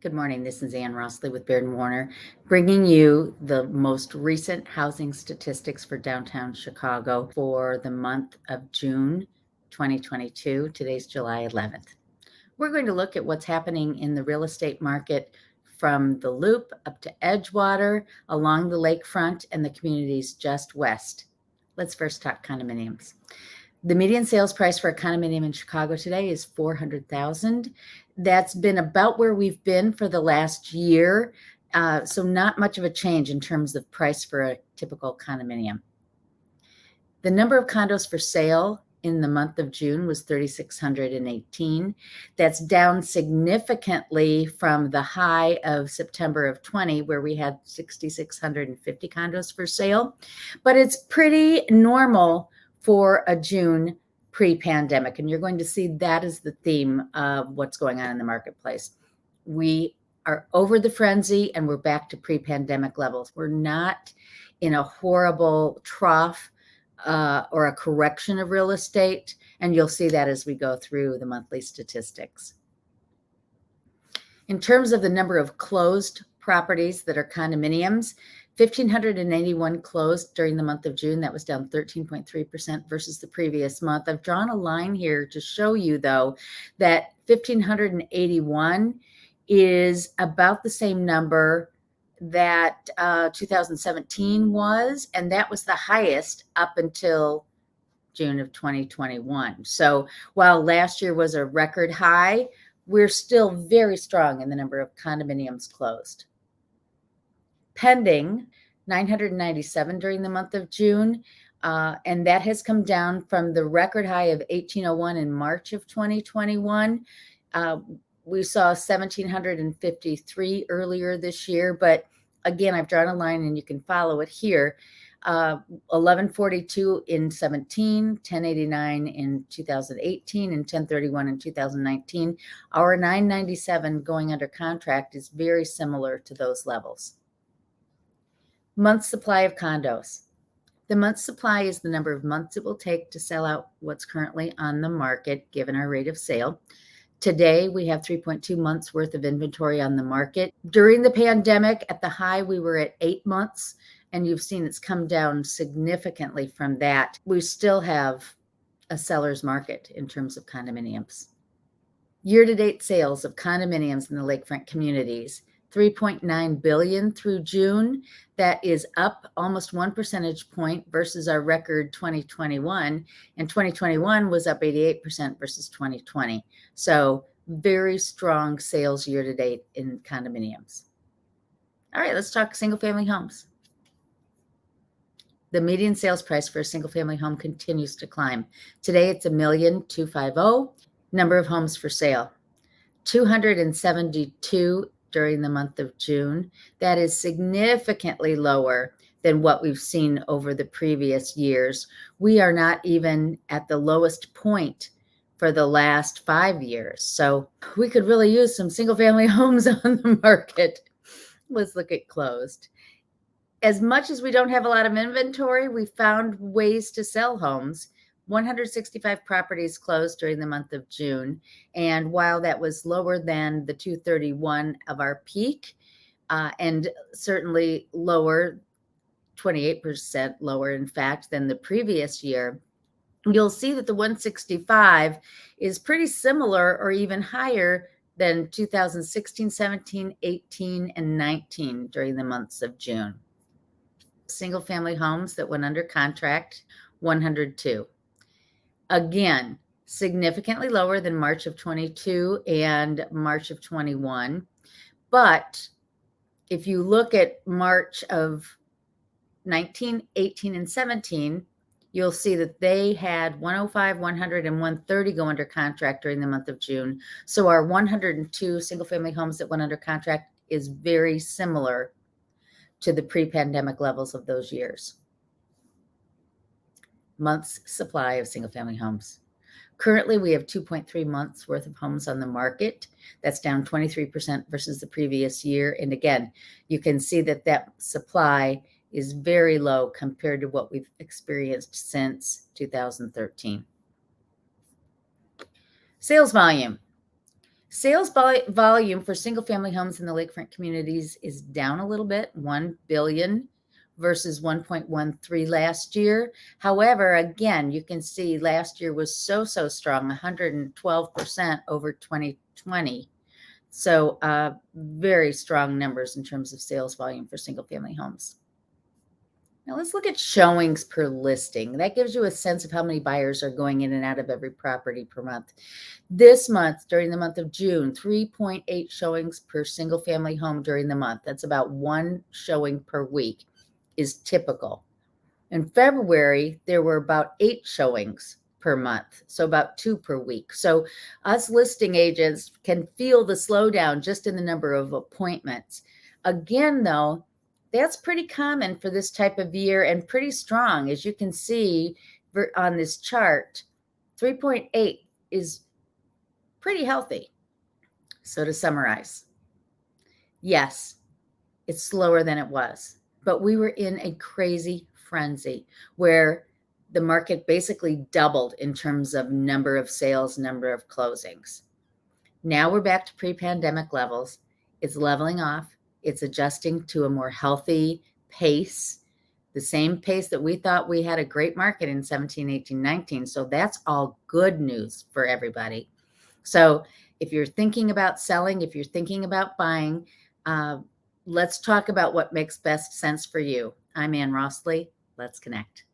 Good morning. This is Ann Rossley with Baird & Warner, bringing you the most recent housing statistics for downtown Chicago for the month of June 2022. Today's July 11th. We're going to look at what's happening in the real estate market from the Loop up to Edgewater, along the lakefront, and the communities just west. Let's first talk condominiums. The median sales price for a condominium in Chicago today is $400,000. That's been about where we've been for the last year. So not much of a change in terms of price for a typical condominium. The number of condos for sale in the month of June was 3,618. That's down significantly from the high of September of 20, where we had 6,650 condos for sale. But it's pretty normal for a June pre-pandemic. And you're going to see that is the theme of what's going on in the marketplace. We are over the frenzy and we're back to pre-pandemic levels. We're not in a horrible trough or a correction of real estate. And you'll see that as we go through the monthly statistics. In terms of the number of closed properties that are condominiums, 1,581 closed during the month of June. That was down 13.3% versus the previous month. I've drawn a line here to show you, though, that 1,581 is about the same number that 2017 was, and that was the highest up until June of 2021. So while last year was a record high, we're still very strong in the number of condominiums closed. Pending, 997 during the month of June, and that has come down from the record high of 1,801 in March of 2021. We saw 1,753 earlier this year, but again, I've drawn a line and you can follow it here. 1142 in 17, 1089 in 2018, and 1031 in 2019. Our 997 going under contract is very similar to those levels. Month supply of condos. The month supply is the number of months it will take to sell out what's currently on the market, given our rate of sale. Today, we have 3.2 months worth of inventory on the market. During the pandemic, at the high, we were at 8 months, and you've seen it's come down significantly from that. We still have a seller's market in terms of condominiums. Year-to-date sales of condominiums in the lakefront communities, $3.9 billion through June. That is up almost 1 percentage point versus our record 2021. And 2021 was up 88% versus 2020. So very strong sales year to date in condominiums. All right, let's talk single family homes. The median sales price for a single family home continues to climb. Today it's $1,250,000. Number of homes for sale, 272 during the month of June. That is significantly lower than what we've seen over the previous years. We are not even at the lowest point for the last 5 years. So we could really use some single family homes on the market. Let's look at closed. As much as we don't have a lot of inventory, we found ways to sell homes. 165 properties closed during the month of June. And while that was lower than the 231 of our peak, and certainly lower, 28% lower, in fact, than the previous year, you'll see that the 165 is pretty similar or even higher than 2016, 17, 18, and 19 during the months of June. Single family homes that went under contract, 102. Again, significantly lower than March of 22 and March of 21. But if you look at March of 19, 18, and 17, you'll see that they had 105, 100, and 130 go under contract during the month of June. So our 102 single family homes that went under contract is very similar to the pre-pandemic levels of those years. Months supply of single family homes. Currently, we have 2.3 months worth of homes on the market. That's down 23% versus the previous year. And again, you can see that that supply is very low compared to what we've experienced since 2013. Sales volume. Sales volume for single family homes in the lakefront communities is down a little bit, 1 billion versus 1.13 last year. However, again, you can see last year was so strong, 112% over 2020. So very strong numbers in terms of sales volume for single family homes. Now let's look at showings per listing. That gives you a sense of how many buyers are going in and out of every property per month. This month, during the month of June, 3.8 showings per single family home during the month. That's about 1 showing per week is typical. In February, there were about 8 showings per month, so about 2 per week. So us listing agents can feel the slowdown just in the number of appointments. Again, though, that's pretty common for this type of year and pretty strong. As you can see on this chart, 3.8 is pretty healthy. So to summarize, yes, it's slower than it was, but we were in a crazy frenzy where the market basically doubled in terms of number of sales, number of closings. Now we're back to pre-pandemic levels. It's leveling off. It's adjusting to a more healthy pace, the same pace that we thought we had a great market in 17, 18, 19. So that's all good news for everybody. So if you're thinking about selling, if you're thinking about buying, let's talk about what makes best sense for you. I'm Ann Rossley. Let's connect.